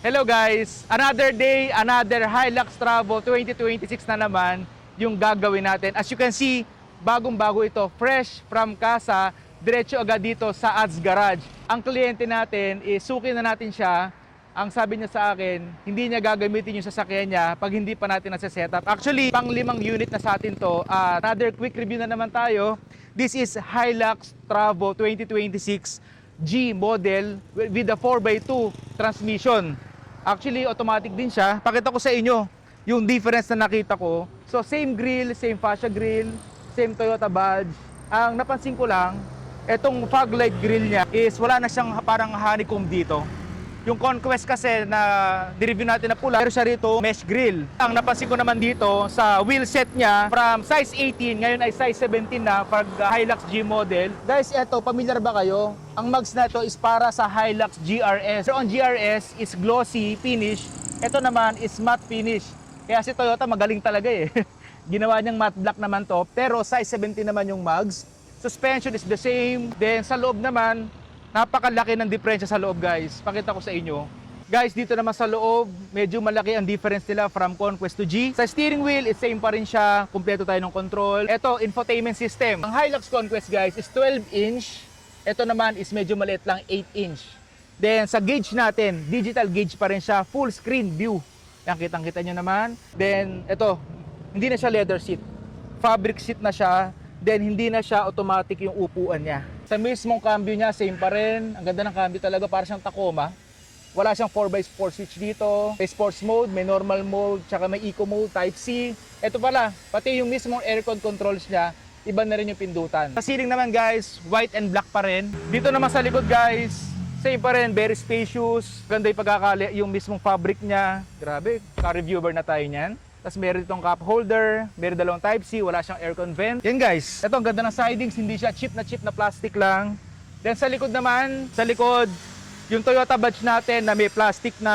Hello guys! Another day, another Hilux Travel 2026 na naman yung gagawin natin. As you can see, bagong-bago ito, fresh from casa, diretso agad dito sa Ads Garage. Ang kliyente natin, suki na natin siya. Ang sabi niya sa akin, hindi niya gagamitin yung sasakyan niya pag hindi pa natin nasa-setup. Actually, pang 5 unit na sa atin to. Another quick review na naman tayo. This is Hilux Travel 2026 G model with a 4x2 transmission. Actually, automatic din siya. Pakita ko sa inyo yung difference na nakita ko. So, same grill, same fascia grill, same Toyota badge. Ang napansin ko lang, etong fog light grill niya is wala na siyang parang honeycomb dito. Yung Conquest kasi na di-review natin na pula, pero siya rito mesh grill. Ang napansin ko naman dito sa wheel set niya from size 18, ngayon ay size 17 na pag Hilux G model. Guys, eto, familiar ba kayo? Ang mugs na ito is para sa Hilux GRS. So, ang GRS is glossy finish. Ito naman is matte finish. Kaya si Toyota magaling talaga eh. Ginawa niyang matte black naman to, pero size 17 naman yung mugs. Suspension is the same. Then sa loob naman, napakalaki ng diferensya sa loob, guys. Pakita ko sa inyo. Guys, dito naman sa loob, medyo malaki ang difference nila from Conquest to G. Sa steering wheel, is same pa rin siya. Kumpleto tayo ng control. Ito, infotainment system. Ang Hilux Conquest, guys, is 12-inch. Ito naman is medyo maliit lang, 8-inch. Then, sa gauge natin, digital gauge pa rin siya. Full screen view. Yan, kitang-kita nyo naman. Then, ito, hindi na siya leather seat. Fabric seat na siya. Then, hindi na siya automatic yung upuan niya. Sa mismong cambio niya, same pa rin. Ang ganda ng cambio talaga, para siyang Tacoma. Wala siyang 4x4 switch dito. May sports mode, may normal mode, tsaka may eco mode, type C. Ito pala, pati yung mismong aircon controls niya, iba na rin yung pindutan. Sa ceiling naman, guys, white and black pa rin. Dito naman sa likod, guys, same pa rin, very spacious. Ganda yung pagkakali, yung mismong fabric niya. Grabe, car-reviewer na tayo niyan. Tapos meron itong cup holder, meron dalawang type C, wala siyang aircon vent. Yan guys, ito ang ganda ng sidings, hindi siya cheap na plastic lang. Then sa likod naman, sa likod, yung Toyota badge natin na may plastic na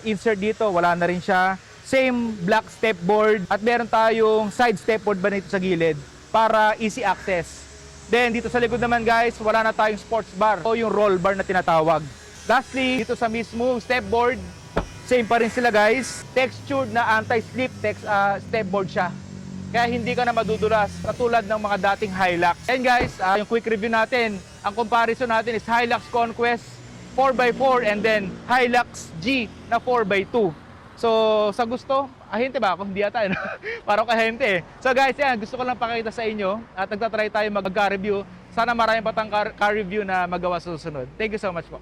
insert dito, wala na rin siya. Same black stepboard at meron tayong side stepboard ba nito sa gilid para easy access. Then dito sa likod naman guys, wala na tayong sports bar o yung roll bar na tinatawag. Lastly, dito sa mismo stepboard, same pa rin sila guys. Textured na anti-slip stepboard siya. Kaya hindi ka na madudulas katulad ng mga dating Hilux. And guys, yung quick review natin, ang comparison natin is Hilux Conquest 4x4 and then Hilux G na 4x2. So sa gusto, ahente ba ako? Hindi yata. Parang kahente eh. So guys, yan, gusto ko lang pakita sa inyo at nagtatry tayo mag-car review. Sana marami pa tayong car review na magawa sa susunod. Thank you so much po.